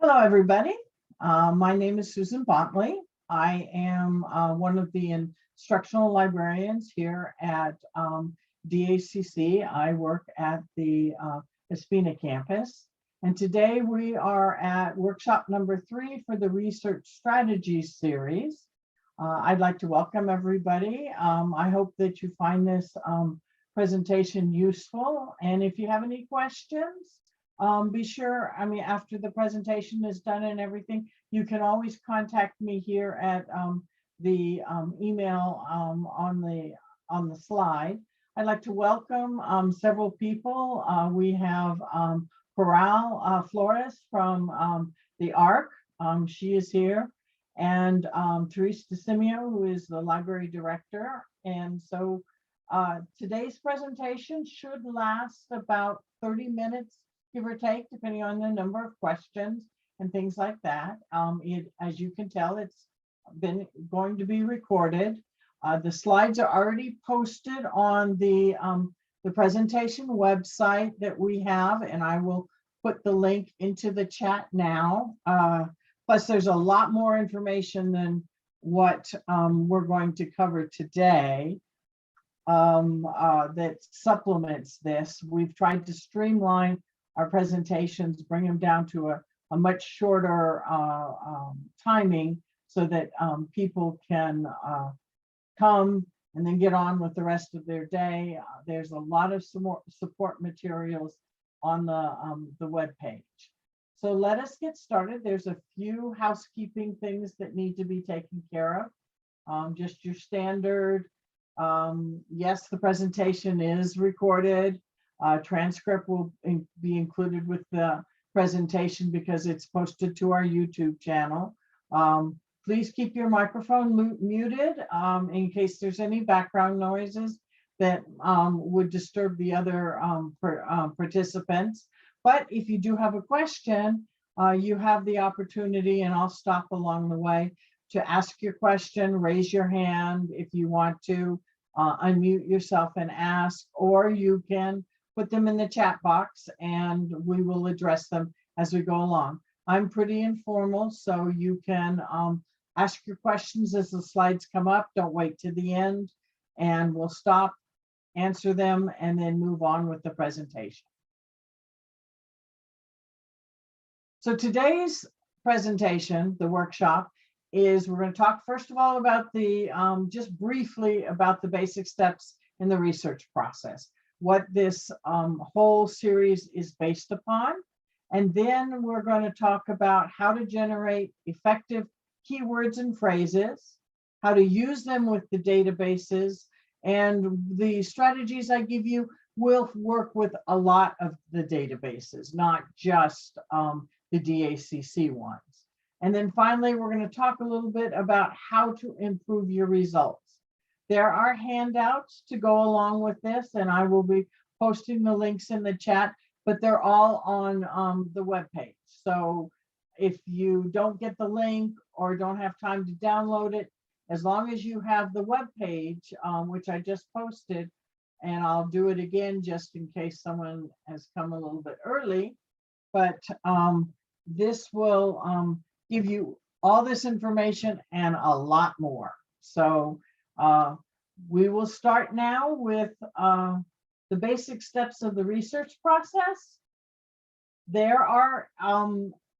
Hello, everybody. My name is Susan Bontley. I am one of the instructional librarians here at DACC. I work at the Espina campus. And today we are at workshop number 3 for the Research Strategies series. I'd like to welcome everybody. I hope that you find this presentation useful. And if you have any questions, be sure, after the presentation is done and everything, you can always contact me here at the email on the slide. I'd like to welcome several people. We have Coral Flores from the ARC. She is here. And Therese DeSimio, who is the library director. And so today's presentation should last about 30 minutes, give or take, depending on the number of questions and things like that. As you can tell, it's going to be recorded. The slides are already posted on the presentation website that we have, and I will put the link into the chat now. Plus, there's a lot more information than what we're going to cover today that supplements this. We've tried to streamline our presentations, bring them down to a much shorter timing so that people can come and then get on with the rest of their day. There's a lot of support materials on the web page. So let us get started. There's a few housekeeping things that need to be taken care of. Just your standard, yes, the presentation is recorded. Transcript will be included with the presentation because it's posted to our YouTube channel. Please keep your microphone muted in case there's any background noises that would disturb the other participants. But if you do have a question, you have the opportunity, and I'll stop along the way, to ask your question, raise your hand if you want to, unmute yourself and ask, or you can put them in the chat box and we will address them as we go along. I'm pretty informal, so you can ask your questions as the slides come up. Don't wait to the end, and we'll stop, answer them, and then move on with the presentation. So today's presentation, the workshop, is we're going to talk first of all about the, just briefly about the basic steps in the research process, what this whole series is based upon. And then we're going to talk about how to generate effective keywords and phrases, how to use them with the databases, and the strategies I give you will work with a lot of the databases, not just the DACC ones. And then finally, we're going to talk a little bit about how to improve your results. There are handouts to go along with this, and I will be posting the links in the chat, but they're all on the webpage. So if you don't get the link or don't have time to download it, as long as you have the webpage, which I just posted, and I'll do it again just in case someone has come a little bit early, but this will give you all this information and a lot more. So we will start now with the basic steps of the research process. There are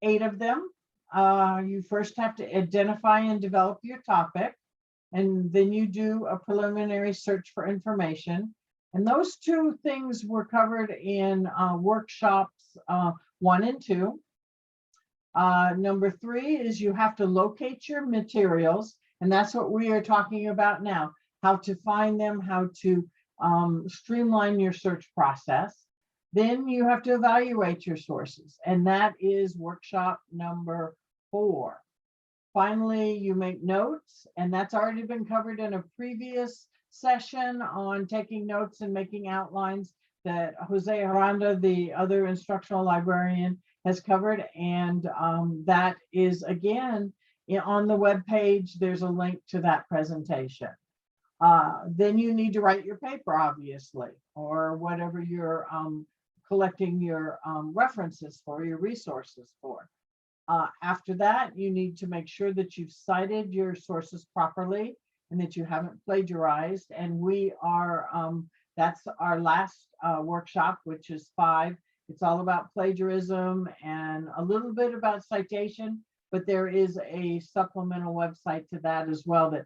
8 of them. You first have to identify and develop your topic, and then you do a preliminary search for information. And those 2 things were covered in workshops 1 and 2. Number 3 is you have to locate your materials, and that's what we are talking about now, how to find them, how to streamline your search process. Then you have to evaluate your sources, and that is workshop number 4. Finally, you make notes, and that's already been covered in a previous session on taking notes and making outlines that Jose Aranda, the other instructional librarian, has covered, and that is again on the web page. There's a link to that presentation. Then you need to write your paper, obviously, or whatever you're collecting your references for, your resources for. After that, you need to make sure that you've cited your sources properly and that you haven't plagiarized. And that's our last workshop, which is 5. It's all about plagiarism and a little bit about citation, but there is a supplemental website to that as well that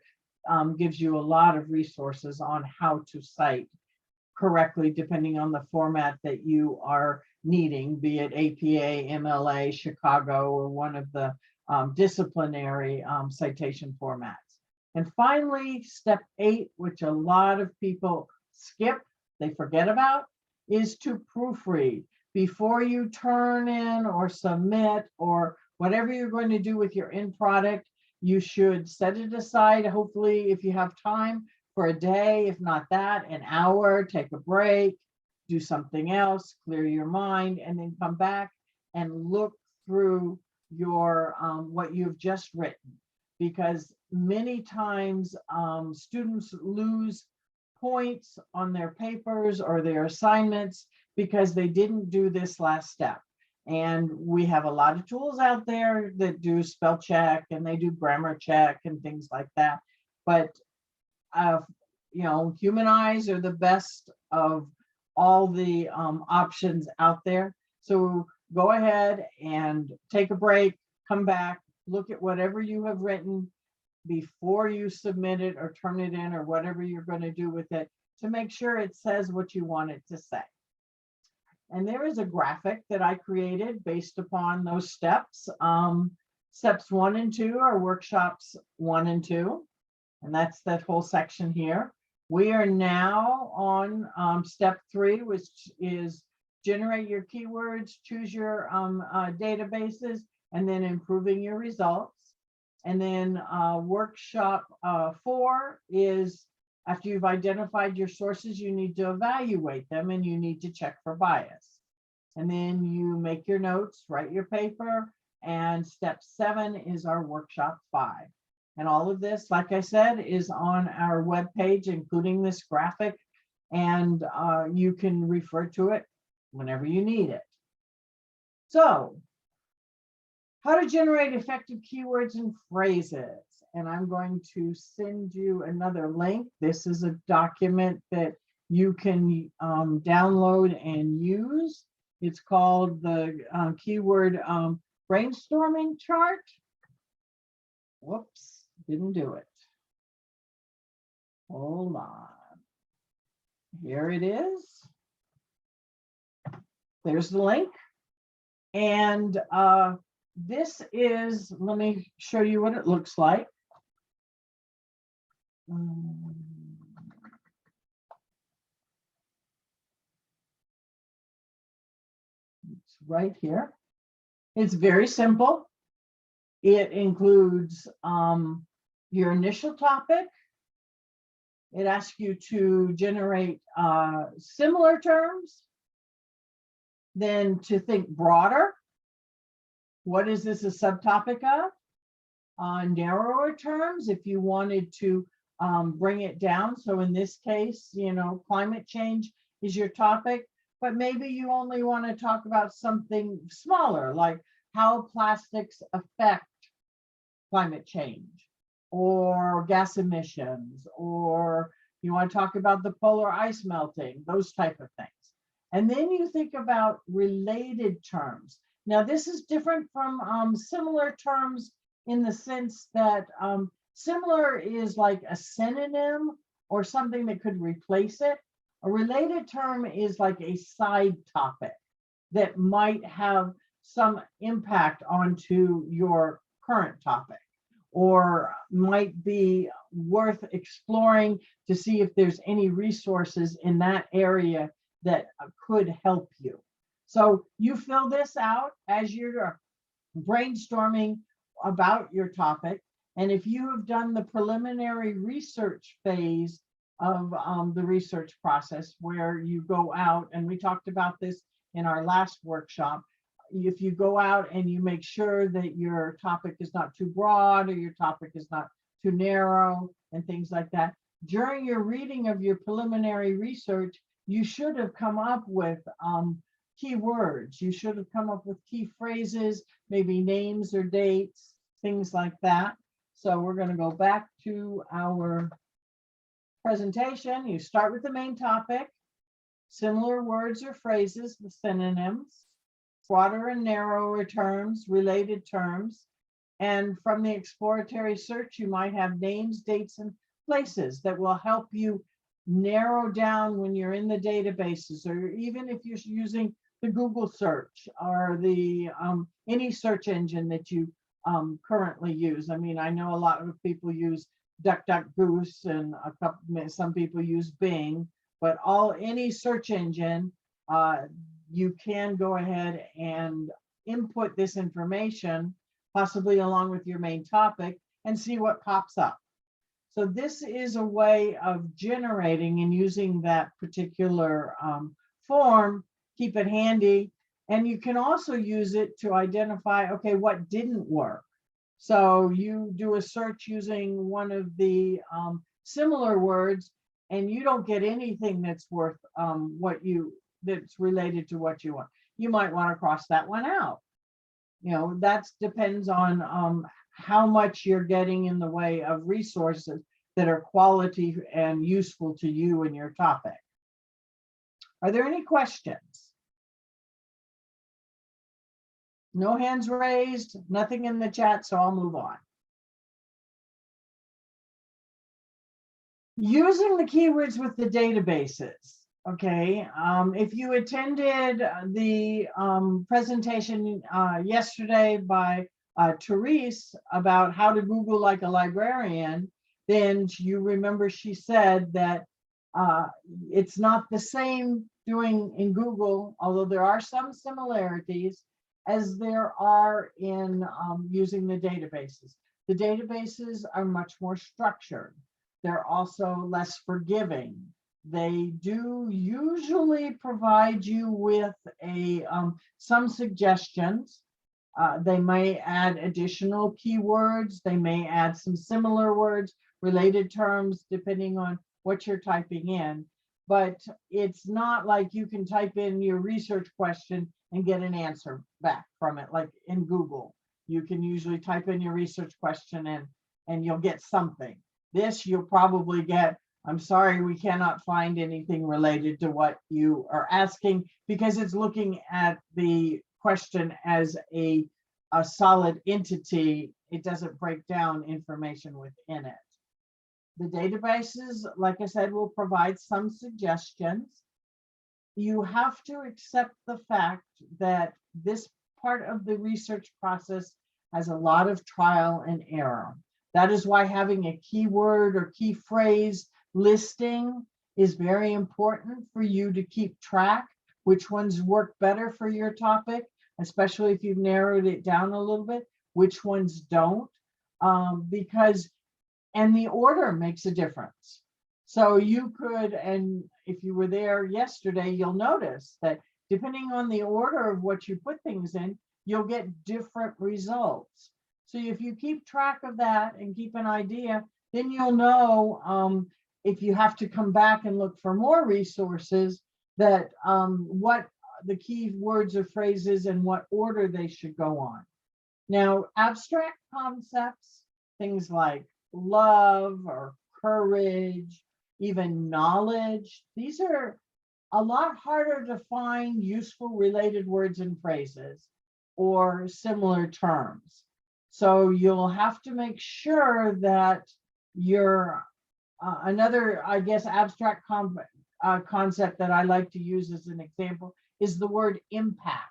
gives you a lot of resources on how to cite correctly, depending on the format that you are needing, be it APA, MLA, Chicago, or one of the disciplinary citation formats. And finally, step 8, which a lot of people skip, they forget about, is to proofread. Before you turn in or submit or whatever you're going to do with your end product, you should set it aside, hopefully, if you have time, for a day, if not that, an hour, take a break, do something else, clear your mind, and then come back and look through your what you've just written. Because many times students lose points on their papers or their assignments because they didn't do this last step. And we have a lot of tools out there that do spell check and they do grammar check and things like that. But human eyes are the best of all the options out there. So go ahead and take a break, come back, look at whatever you have written before you submit it or turn it in or whatever you're going to do with it to make sure it says what you want it to say. And there is a graphic that I created based upon those steps. Steps 1 and 2 are workshops 1 and 2. And that's that whole section here. We are now on step 3, which is generate your keywords, choose your databases, and then improving your results. And then workshop 4 is after you've identified your sources, you need to evaluate them and you need to check for bias. And then you make your notes, write your paper, and step 7 is our workshop 5. And all of this, like I said, is on our webpage, including this graphic, and you can refer to it whenever you need it. So, how to generate effective keywords and phrases. And I'm going to send you another link. This is a document that you can download and use. It's called the keyword brainstorming chart. Whoops, didn't do it. Hold on. Here it is. There's the link. And this is, let me show you what it looks like. It's right here. It's very simple. It includes your initial topic. It asks you to generate similar terms, then to think broader. What is this a subtopic of? Narrower terms, if you wanted to bring it down. So in this case, climate change is your topic, but maybe you only want to talk about something smaller, like how plastics affect climate change or gas emissions, or you want to talk about the polar ice melting, those type of things. And then you think about related terms. Now, this is different from similar terms in the sense that similar is like a synonym or something that could replace it. A related term is like a side topic that might have some impact onto your current topic, or might be worth exploring to see if there's any resources in that area that could help you. So you fill this out as you're brainstorming about your topic. And if you have done the preliminary research phase of the research process, where you go out, and we talked about this in our last workshop, if you go out and you make sure that your topic is not too broad or your topic is not too narrow and things like that, during your reading of your preliminary research, you should have come up with keywords. You should have come up with key phrases, maybe names or dates, things like that. So we're going to go back to our presentation. You start with the main topic, similar words or phrases, the synonyms, broader and narrower terms, related terms. And from the exploratory search, you might have names, dates, and places that will help you narrow down when you're in the databases, or even if you're using the Google search or the any search engine that you currently use. I mean, I know a lot of people use DuckDuckGoose, and some people use Bing, but any search engine, you can go ahead and input this information, possibly along with your main topic, and see what pops up. So this is a way of generating and using that particular form. Keep it handy. And you can also use it to identify, okay, what didn't work. So you do a search using one of the similar words, and you don't get anything that's worth that's related to what you want. You might want to cross that one out. You know, that depends on how much you're getting in the way of resources that are quality and useful to you and your topic. Are there any questions? No hands raised, nothing in the chat, so I'll move on. Using the keywords with the databases. Okay, if you attended the presentation yesterday by Therese about how to Google like a librarian, then you remember she said that it's not the same doing in Google, although there are some similarities, as there are in using the databases. The databases are much more structured. They're also less forgiving. They do usually provide you with some suggestions. They may add additional keywords. They may add some similar words, related terms, depending on what you're typing in. But it's not like you can type in your research question and get an answer back from it, like in Google. You can usually type in your research question and you'll get something. This you'll probably get, I'm sorry, we cannot find anything related to what you are asking, because it's looking at the question as a solid entity. It doesn't break down information within it. The databases, like I said, will provide some suggestions. You have to accept the fact that this part of the research process has a lot of trial and error. That is why having a keyword or key phrase listing is very important for you to keep track which ones work better for your topic, especially if you've narrowed it down a little bit, which ones don't, and the order makes a difference. So you could, and if you were there yesterday, you'll notice that depending on the order of what you put things in, you'll get different results. So if you keep track of that and keep an idea, then you'll know if you have to come back and look for more resources, that what the key words or phrases and what order they should go on. Now, abstract concepts, things like love or courage, even knowledge, these are a lot harder to find useful related words and phrases or similar terms. So you'll have to make sure that you're another, I guess, abstract concept that I like to use as an example is the word impact,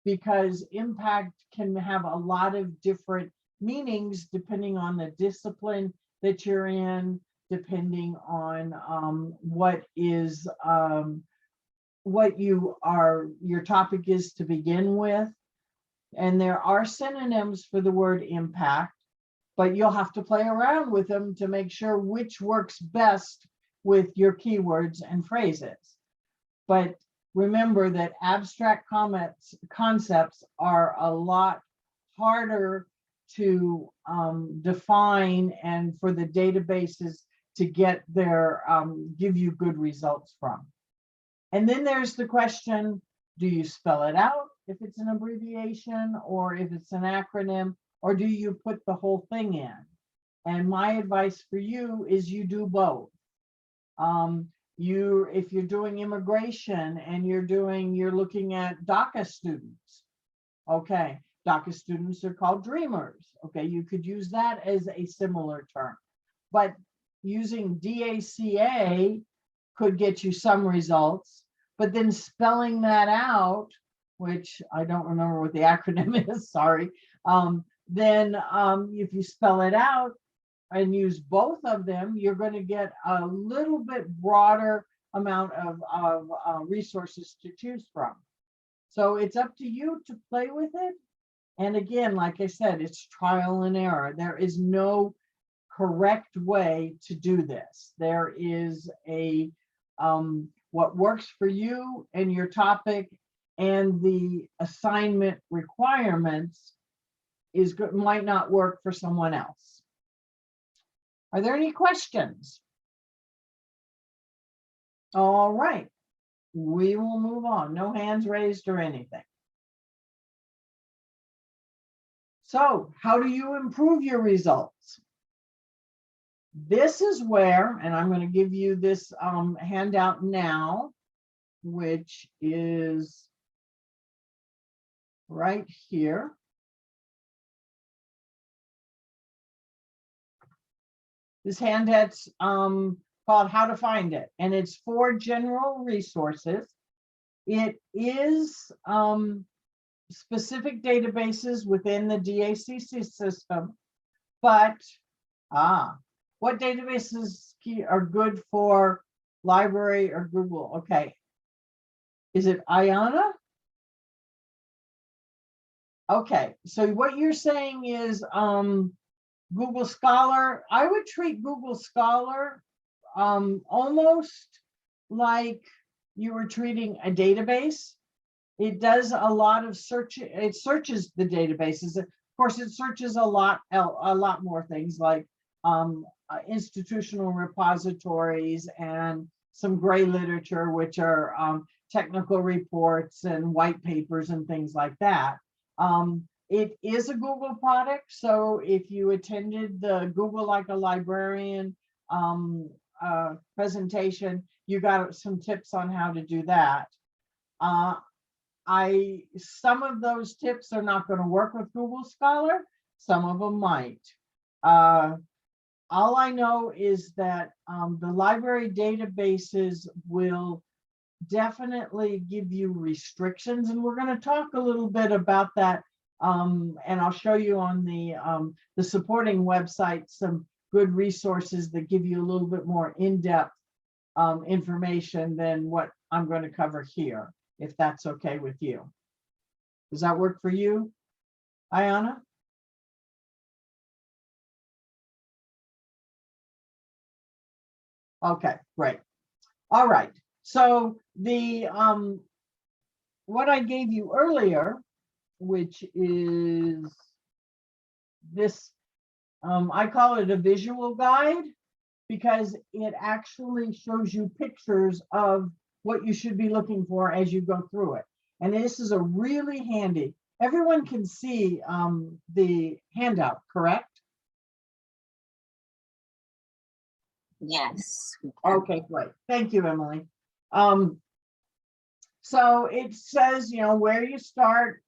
because impact can have a lot of different meanings depending on the discipline that you're in, depending on what your topic is to begin with. And there are synonyms for the word impact, but you'll have to play around with them to make sure which works best with your keywords and phrases. But remember that abstract concepts are a lot harder to define, and for the databases to get their give you good results from. And then there's the question, Do you spell it out if it's an abbreviation or if it's an acronym, or do you put the whole thing in? And my advice for you is you do both. If you're doing immigration and you're looking at DACA students, okay, DACA students are called dreamers. Okay, you could use that as a similar term, but using DACA could get you some results, but then spelling that out, which I don't remember what the acronym is, sorry. Then if you spell it out and use both of them, you're going to get a little bit broader amount of resources to choose from. So it's up to you to play with it. And again, like I said, it's trial and error. There is no correct way to do this. There is a what works for you and your topic and the assignment requirements is good, might not work for someone else. Are there any questions? All right, we will move on. No hands raised or anything. So how do you improve your results? This is where, and I'm going to give you this handout now, which is right here. This handout's called How to Find It, and it's for general resources. It is specific databases within the DACC system, but what databases are good for library or Google? Okay, is it Ayana? Okay, so what you're saying is Google Scholar. I would treat Google Scholar almost like you were treating a database. It does a lot of search. It searches the databases. Of course, it searches a lot more things like institutional repositories and some gray literature, which are technical reports and white papers and things like that. It is a Google product, so if you attended the Google Like a Librarian presentation, you got some tips on how to do that. Some of those tips are not going to work with Google Scholar. Some of them might. All I know is that the library databases will definitely give you restrictions, and we're going to talk a little bit about that. And I'll show you on the supporting website some good resources that give you a little bit more in-depth information than what I'm going to cover here, if that's okay with you. Does that work for you, Ayana? Okay, great. All right. So the what I gave you earlier, which is this, I call it a visual guide because it actually shows you pictures of what you should be looking for as you go through it. And this is a really handy, everyone can see the handout, correct? Yes. Okay, great. Thank you, Emily. So it says, where you start,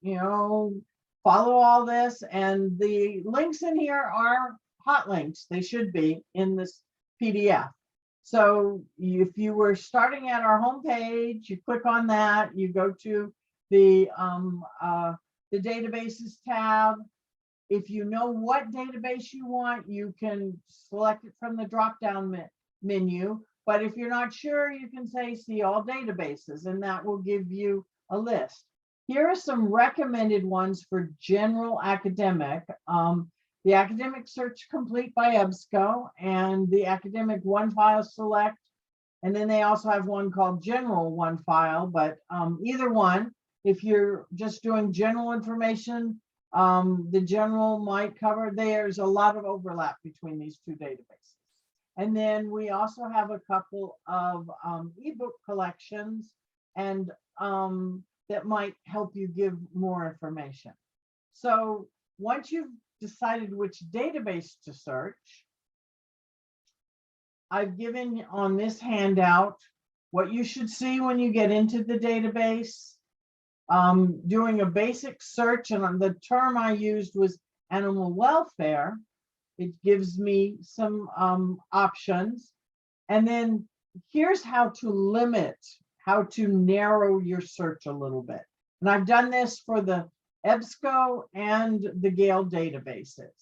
follow all this, and the links in here are hot links. They should be in this PDF. So if you were starting at our homepage, you click on that, you go to the databases tab. If you know what database you want, you can select it from the drop-down menu. But if you're not sure, you can say see all databases, and that will give you a list. Here are some recommended ones for general academic. The Academic Search Complete by EBSCO and the Academic One File Select. And then they also have one called General One File, but either one, if you're just doing general information, the general might cover, there's a lot of overlap between these two databases. And then we also have a couple of ebook collections and that might help you give more information. So once you've decided which database to search, I've given on this handout what you should see when you get into the database. Doing a basic search, and the term I used was animal welfare. It gives me some options. And then here's how to limit, how to narrow your search a little bit. And I've done this for the EBSCO and the Gale databases.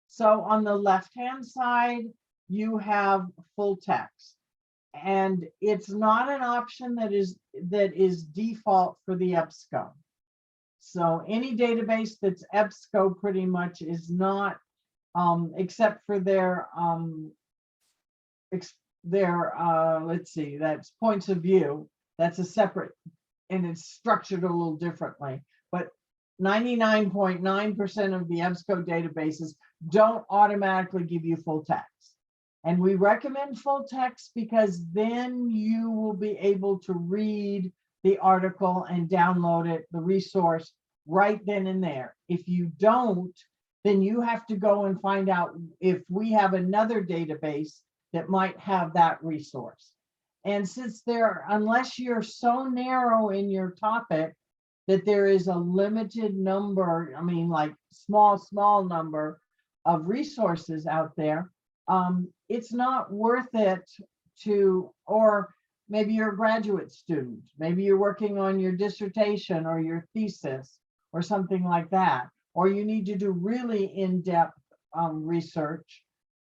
So on the left-hand side, you have full text. And it's not an option that is default for the EBSCO. So any database that's EBSCO pretty much is not, except for their let's see, that's points of view. That's a separate, and it's structured a little differently. But 99.9% of the EBSCO databases don't automatically give you full text. And we recommend full text because then you will be able to read the article and download it, the resource, right then and there. If you don't, then you have to go and find out if we have another database that might have that resource. And since unless you're so narrow in your topic that there is a limited number, I mean, like small number of resources out there, it's not worth it to, or maybe you're a graduate student, maybe you're working on your dissertation or your thesis or something like that, or you need to do really in-depth research.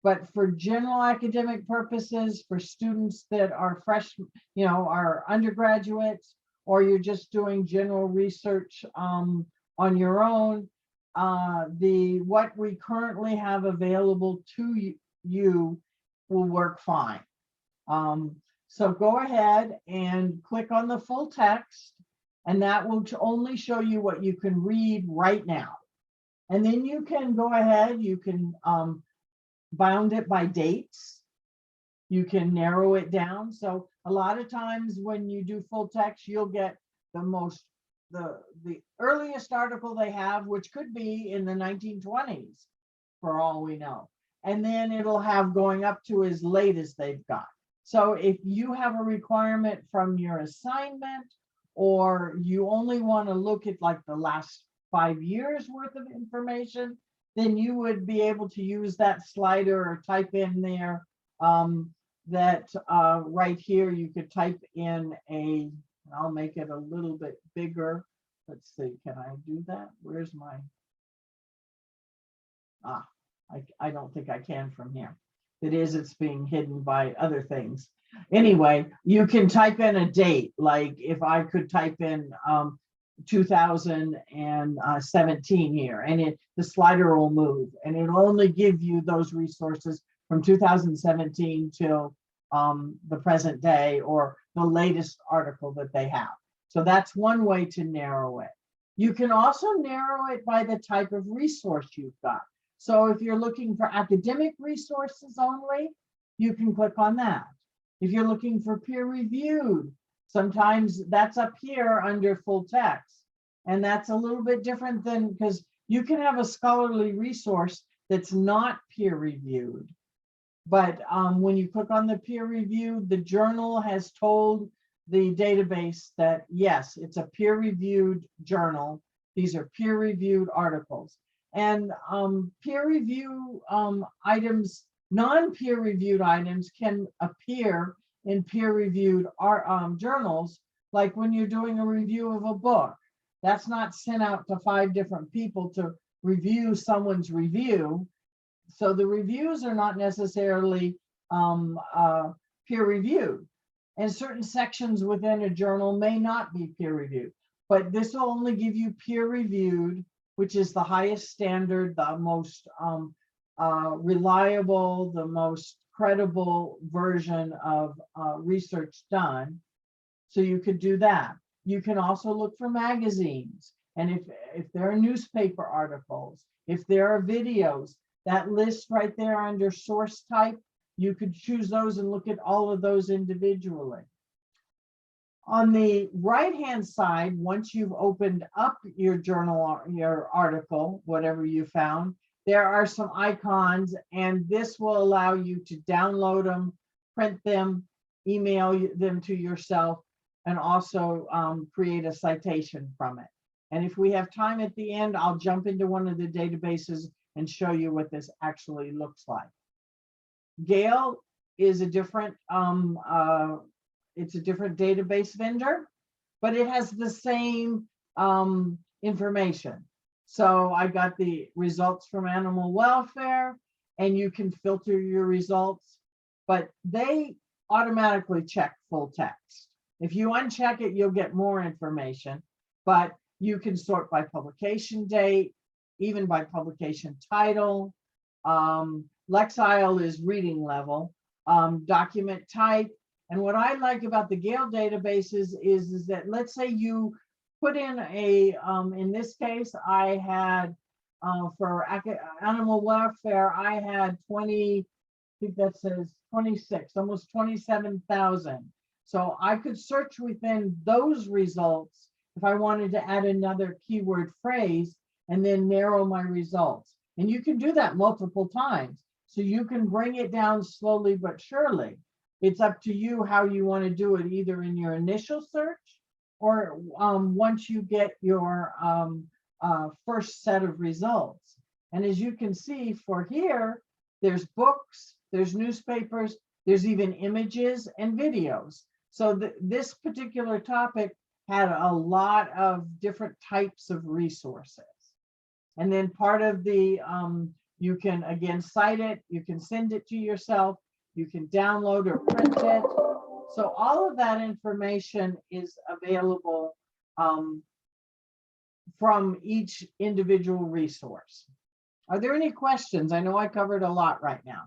But for general academic purposes, for students that are freshmen, are undergraduates, or you're just doing general research on your own, what we currently have available to you will work fine. So go ahead and click on the full text, and that will only show you what you can read right now. And then you can go ahead, you can bound it by dates. You can narrow it down. So a lot of times when you do full text, you'll get the earliest article they have, which could be in the 1920s for all we know. And then it'll have going up to as late as they've got. So if you have a requirement from your assignment, or you only want to look at like the last 5 years worth of information, then you would be able to use that slider or type in there right here, you could type in I'll make it a little bit bigger. Let's see, can I do that? Where's my, I don't think I can from here. It's being hidden by other things. Anyway, you can type in a date, like if I could type in 2017 here, and the slider will move, and it'll only give you those resources from 2017 till the present day, or the latest article that they have. So that's one way to narrow it. You can also narrow it by the type of resource you've got. So if you're looking for academic resources only, you can click on that. If you're looking for peer-reviewed, sometimes that's up here under full text. And that's a little bit different than, because you can have a scholarly resource that's not peer-reviewed. But when you click on the peer-reviewed, the journal has told the database that, yes, it's a peer-reviewed journal. These are peer-reviewed articles. And peer review items, non-peer-reviewed items can appear in peer-reviewed journals, like when you're doing a review of a book. That's not sent out to 5 different people to review someone's review. So the reviews are not necessarily peer-reviewed. And certain sections within a journal may not be peer-reviewed. But this will only give you peer-reviewed, which is the highest standard, the most reliable, the most credible version of research done. So you could do that. You can also look for magazines. And if there are newspaper articles, if there are videos, that list right there under source type, you could choose those and look at all of those individually. On the right-hand side, once you've opened up your journal or your article, whatever you found, there are some icons, and this will allow you to download them, print them, email them to yourself, and also create a citation from it. And if we have time at the end, I'll jump into one of the databases and show you what this actually looks like. Gale is a different it's a different database vendor, but it has the same information. So I got the results from animal welfare, and you can filter your results, but they automatically check full text. If you uncheck it, you'll get more information, but you can sort by publication date, even by publication title. Lexile is reading level, document type. And what I like about the Gale databases is that, let's say you put in a, in this case, I had, for animal welfare, I had 20, I think that says 26, almost 27,000. So I could search within those results if I wanted to add another keyword phrase and then narrow my results. And you can do that multiple times. So you can bring it down slowly but surely. It's up to you how you want to do it, either in your initial search or once you get your first set of results. And as you can see for here, there's books, there's newspapers, there's even images and videos. So this particular topic had a lot of different types of resources. And then part of the, you can again cite it, you can send it to yourself, you can download or print it. So all of that information is available from each individual resource. Are there any questions? I know I covered a lot right now.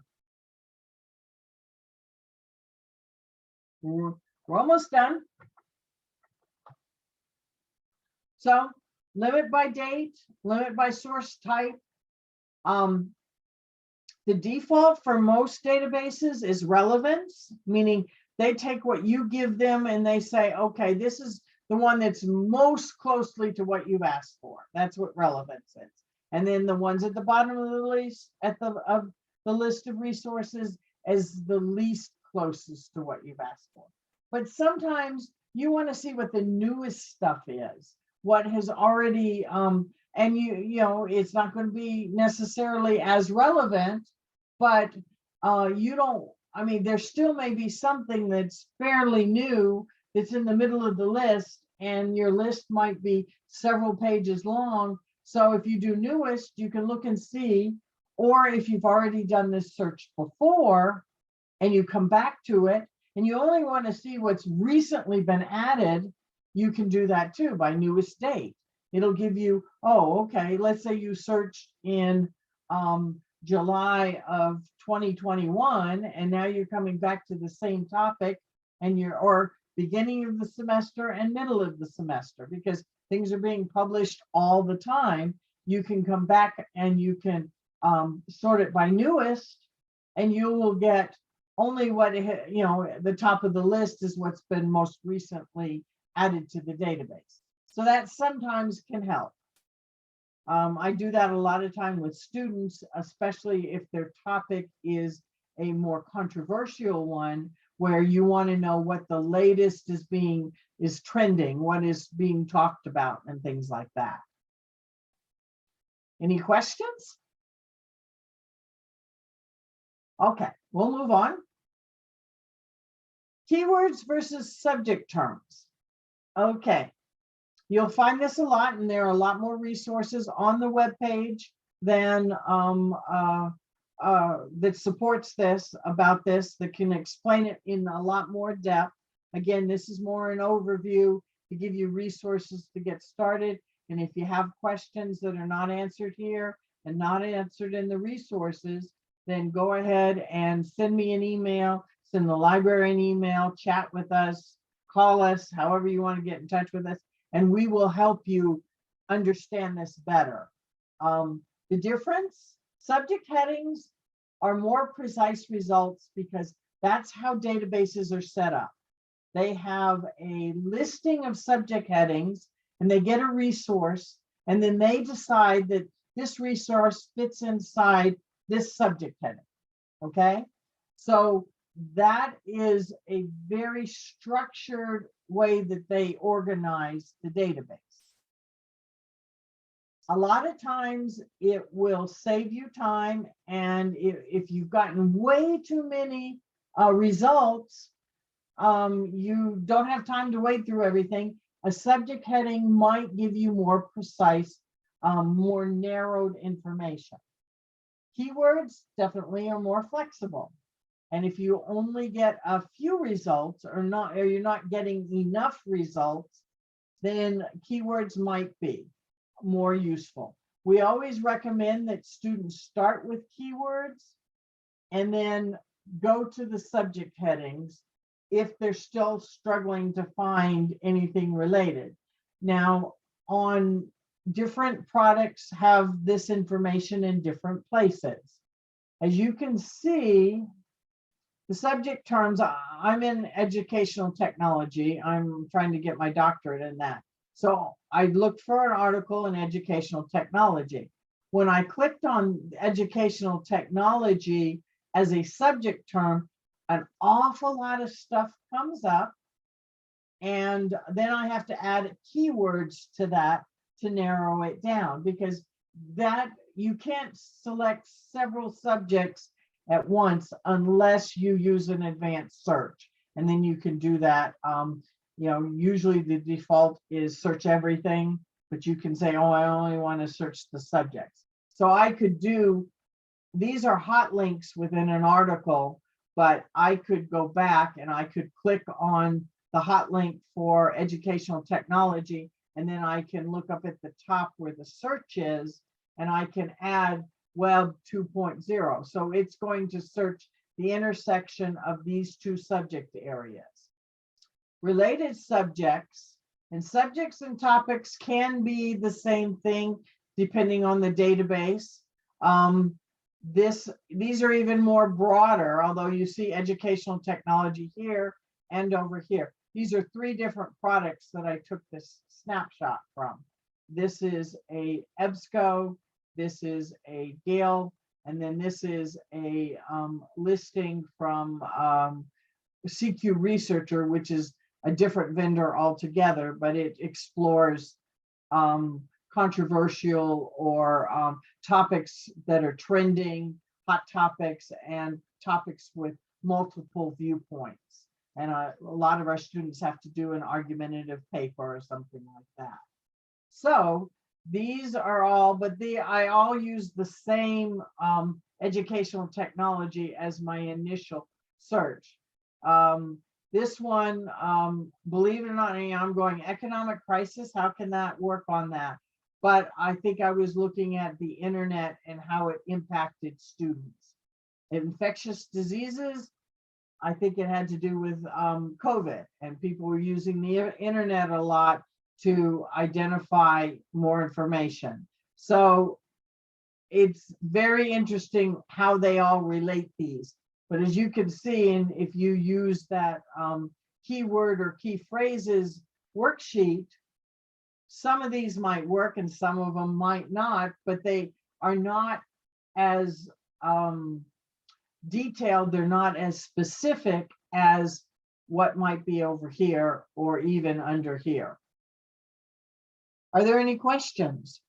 We're almost done. So limit by date, limit by source type. The default for most databases is relevance, meaning they take what you give them and they say, okay, this is the one that's most closely to what you've asked for. That's what relevance is. And then the ones at the bottom of the list, of the list of resources, as the least closest to what you've asked for. But sometimes you want to see what the newest stuff is, what has already, and you know, it's not going to be necessarily as relevant, but you don't, I mean, there still may be something that's fairly new that's in the middle of the list, and your list might be several pages long. So if you do newest, you can look and see, or if you've already done this search before and you come back to it and you only want to see what's recently been added, you can do that too by newest date. It'll give you, oh, okay, let's say you searched in July of 2021, and now you're coming back to the same topic, and you're, or beginning of the semester and middle of the semester, because things are being published all the time. You can come back and you can sort it by newest, and you will get only what, you know, the top of the list is what's been most recently added to the database. So that sometimes can help. I do that a lot of time with students, especially if their topic is a more controversial one, where you want to know what the latest is trending, what is being talked about, and things like that. Any questions? Okay, we'll move on. Keywords versus subject terms. Okay. You'll find this a lot, and there are a lot more resources on the web page than that supports this, about this, that can explain it in a lot more depth. Again, this is more an overview to give you resources to get started. And if you have questions that are not answered here and not answered in the resources, then go ahead and send me an email, send the library an email, chat with us, call us, however you want to get in touch with us, and we will help you understand this better. The difference, subject headings are more precise results because that's how databases are set up. they have a listing of subject headings and they get a resource, and then they decide that this resource fits inside this subject heading. Okay, so that is a very structured way that they organize the database. A lot of times it will save you time, and if you've gotten way too many results, you don't have time to wade through everything. A subject heading might give you more precise, more narrowed information. Keywords definitely are more flexible. And if you only get a few results or you're not getting enough results, then keywords might be more useful. We always recommend that students start with keywords and then go to the subject headings if they're still struggling to find anything related. Now, on different products have this information in different places. As you can see, the subject terms, I'm in educational technology. I'm trying to get my doctorate in that. So I looked for an article in educational technology. When I clicked on educational technology as a subject term, an awful lot of stuff comes up. And then I have to add keywords to that to narrow it down, because that you can't select several subjects at once unless you use an advanced search. And then you can do that. Usually the default is search everything, but you can say, oh, I only want to search the subjects. So I could do, these are hot links within an article, but I could go back and I could click on the hot link for educational technology, and then I can look up at the top where the search is, and I can add Web 2.0. So it's going to search the intersection of these two subject areas. Related subjects, and subjects and topics can be the same thing depending on the database. These are even more broader, although you see educational technology here and over here. These are three different products that I took this snapshot from. This is a EBSCO, this is a Gale, and then this is a listing from CQ Researcher, which is a different vendor altogether, but it explores controversial or topics that are trending, hot topics, and topics with multiple viewpoints. And a lot of our students have to do an argumentative paper or something like that. So these are all, but I all use the same educational technology as my initial search. This one, believe it or not, I'm going economic crisis. How can that work on that? But I think I was looking at the internet and how it impacted students. Infectious diseases, I think it had to do with COVID, and people were using the internet a lot to identify more information. So it's very interesting how they all relate these. But as you can see, and if you use that keyword or key phrases worksheet, some of these might work and some of them might not, but they are not as detailed, they're not as specific as what might be over here or even under here. Are there any questions?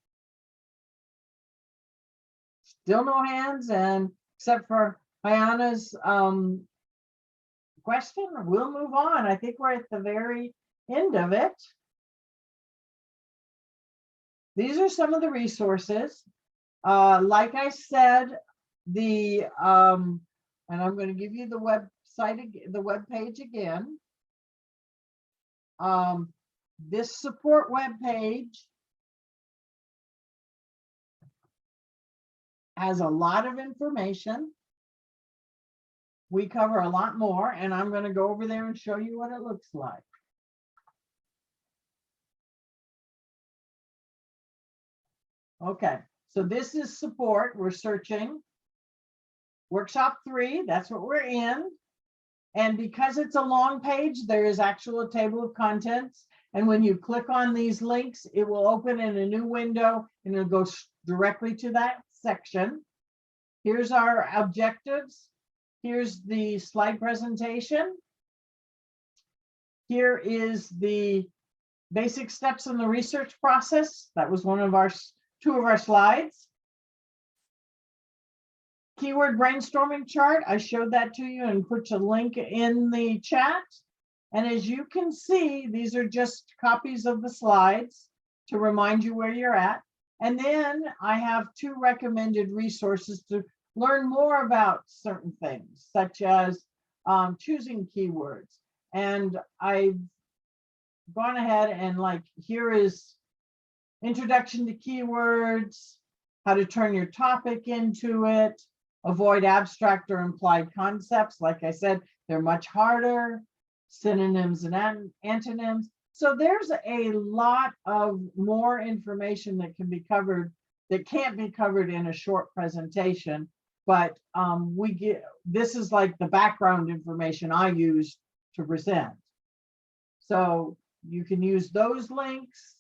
Still no hands, and except for Hayana's question, we'll move on. I think we're at the very end of it. These are some of the resources. Like I said, and I'm going to give you the website, the web page again. This support web page has a lot of information. We cover a lot more, and I'm going to go over there and show you what it looks like. Okay, so this is support. We're searching workshop 3. That's what we're in. And because it's a long page, there is actual table of contents. And when you click on these links, it will open in a new window and it'll go directly to that section. Here's our objectives. Here's the slide presentation. Here is the basic steps in the research process. That was two of our slides. Keyword brainstorming chart. I showed that to you and put a link in the chat. And as you can see, these are just copies of the slides to remind you where you're at. And then I have 2 recommended resources to learn more about certain things, such as choosing keywords. And I've gone ahead and here is introduction to keywords, how to turn your topic into it, avoid abstract or implied concepts. Like I said, they're much harder, synonyms and antonyms. So there's a lot of more information that can be covered that can't be covered in a short presentation. But this is like the background information I use to present. So you can use those links.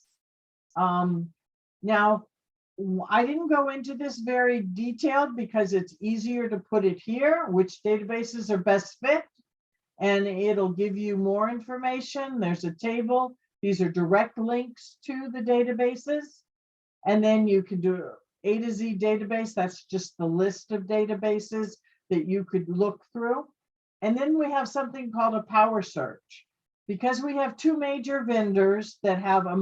Now, I didn't go into this very detailed because it's easier to put it here, which databases are best fit, and it'll give you more information. There's a table. These are direct links to the databases. And then you can do A to Z database. That's just the list of databases that you could look through. And then we have something called a power search. Because we have 2 major vendors that have a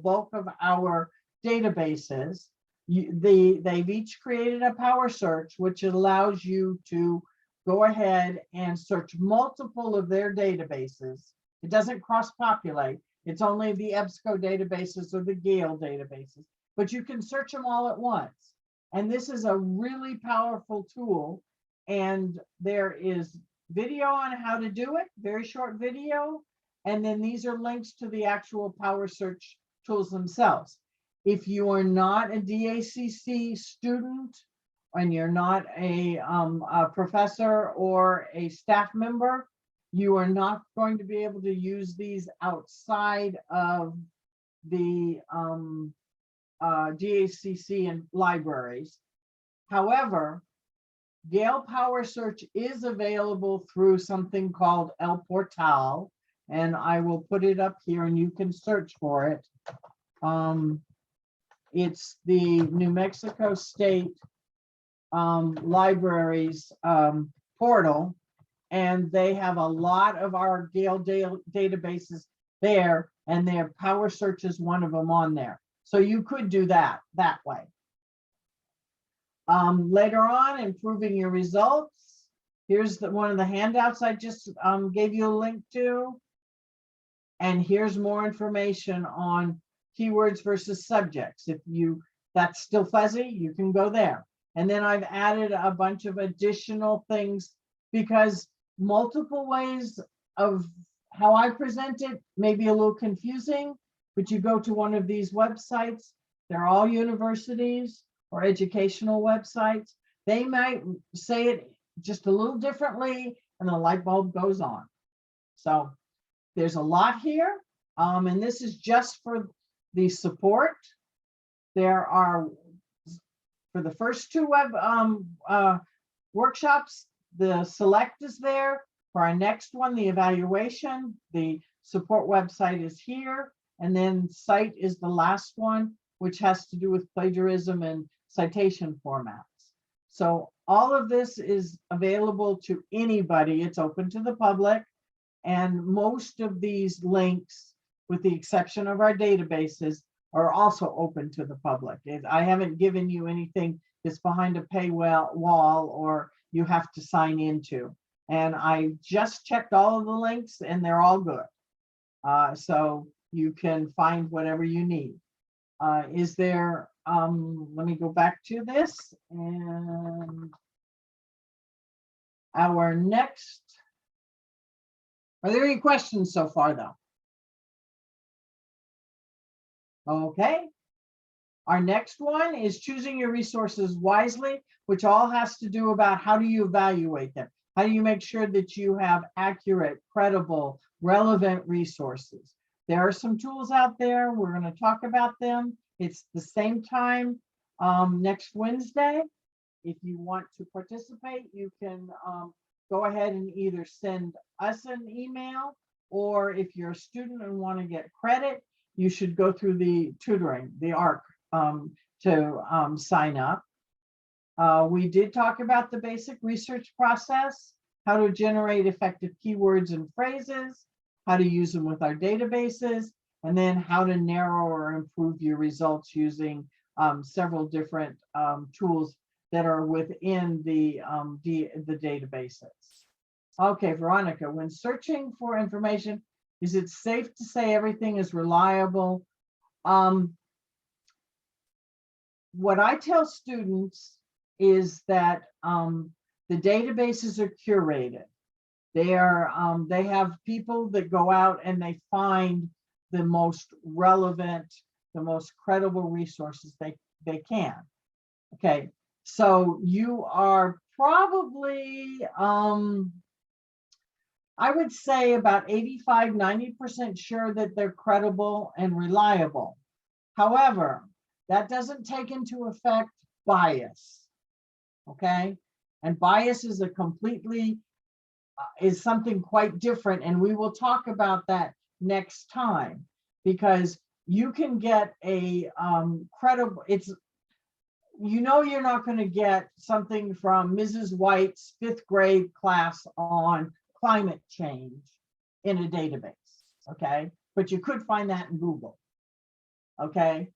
bulk of our databases, they've each created a power search, which allows you to go ahead and search multiple of their databases. It doesn't cross-populate. It's only the EBSCO databases or the Gale databases, but you can search them all at once. And this is a really powerful tool. And there is video on how to do it, very short video. And then these are links to the actual power search tools themselves. If you are not a DACC student and you're not a professor or a staff member, you are not going to be able to use these outside of the DACC and libraries. However, Gale Power Search is available through something called El Portal, and I will put it up here and you can search for it. It's the New Mexico State Libraries portal, and they have a lot of our Gale databases there, and their Power Search is one of them on there. So you could do that way. Later on, improving your results. Here's one of the handouts I just gave you a link to. And here's more information on keywords versus subjects. If that's still fuzzy, you can go there. And then I've added a bunch of additional things because multiple ways of how I present it may be a little confusing, but you go to one of these websites, they're all universities or educational websites. They might say it just a little differently and the light bulb goes on. So there's a lot here. And this is just for the support. There are, for the first 2 workshops, the select is there. For our next one, the evaluation, the support website is here. And then cite is the last one, which has to do with plagiarism and citation formats. So all of this is available to anybody. It's open to the public. And most of these links, with the exception of our databases, are also open to the public. I haven't given you anything that's behind a paywall or you have to sign into. And I just checked all of the links and they're all good. So you can find whatever you need. Is there, let me go back to this, and our next, are there any questions so far though? Okay. Our next one is choosing your resources wisely, which all has to do about how do you evaluate them? How do you make sure that you have accurate, credible, relevant resources? There are some tools out there. We're going to talk about them. It's the same time next Wednesday. If you want to participate, you can go ahead and either send us an email, or if you're a student and want to get credit, you should go through the tutoring, the ARC, to sign up. We did talk about the basic research process, how to generate effective keywords and phrases, how to use them with our databases, and then how to narrow or improve your results using several different tools that are within the databases. Okay, Veronica, when searching for information, is it safe to say everything is reliable? What I tell students is that the databases are curated. They have people that go out and they find the most relevant, the most credible resources they can. Okay, so you are probably, I would say about 85–90% sure that they're credible and reliable. However, that doesn't take into effect bias. Okay, and bias is a completely is something quite different, and we will talk about that next time, because you can get a credible, it's, you know, you're not going to get something from Mrs. White's 5th grade class on climate change in a database, okay, but you could find that in Google, okay,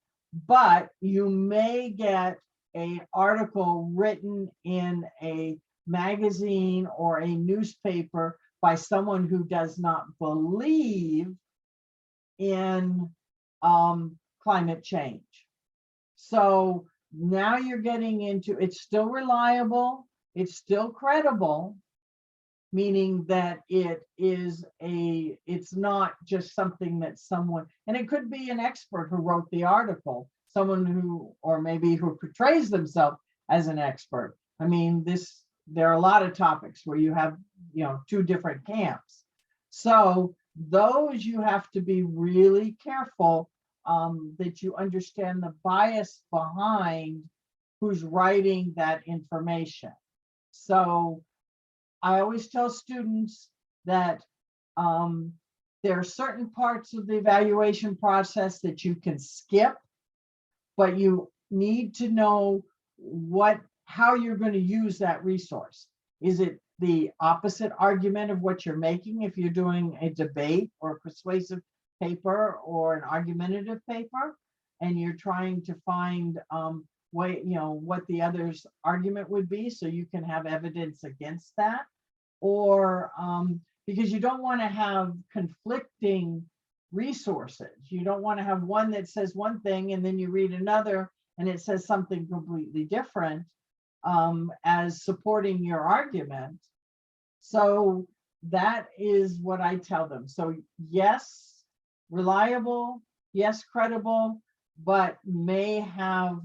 but you may get an article written in a magazine or a newspaper by someone who does not believe in climate change. So now you're getting into, it's still reliable, it's still credible, meaning that it's not just something that someone, and it could be an expert who wrote the article, someone who, or maybe who portrays themselves as an expert. I mean, there are a lot of topics where you have, you know, 2 different camps. So those you have to be really careful that you understand the bias behind who's writing that information. So I always tell students that there are certain parts of the evaluation process that you can skip, but you need to know how you're going to use that resource. Is it the opposite argument of what you're making if you're doing a debate or a persuasive paper or an argumentative paper, and you're trying to find what the other's argument would be so you can have evidence against that? Or because you don't want to have conflicting resources. You don't want to have one that says one thing and then you read another and it says something completely different as supporting your argument. So that is what I tell them. So yes, reliable, yes, credible, but may have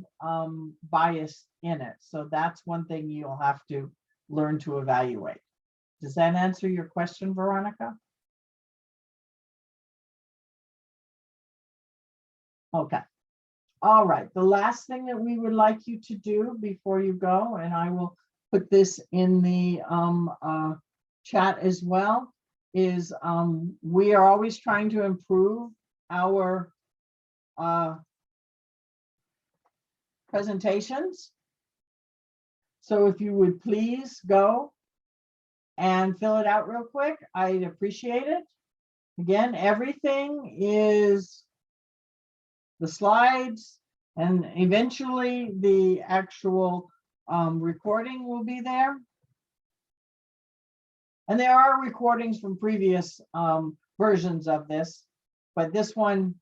bias in it. So that's one thing you'll have to learn to evaluate. Does that answer your question, Veronica? Okay. All right. The last thing that we would like you to do before you go, and I will put this in the chat as well, is we are always trying to improve our presentations. So if you would please go and fill it out real quick, I'd appreciate it. Again, everything is the slides, and eventually the actual recording will be there. And there are recordings from previous versions of this, but this one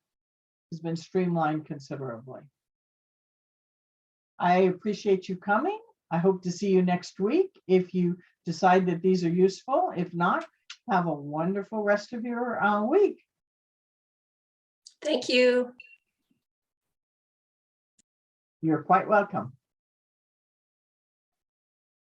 has been streamlined considerably. I appreciate you coming. I hope to see you next week if you decide that these are useful. If not, have a wonderful rest of your week. Thank you. You're quite welcome.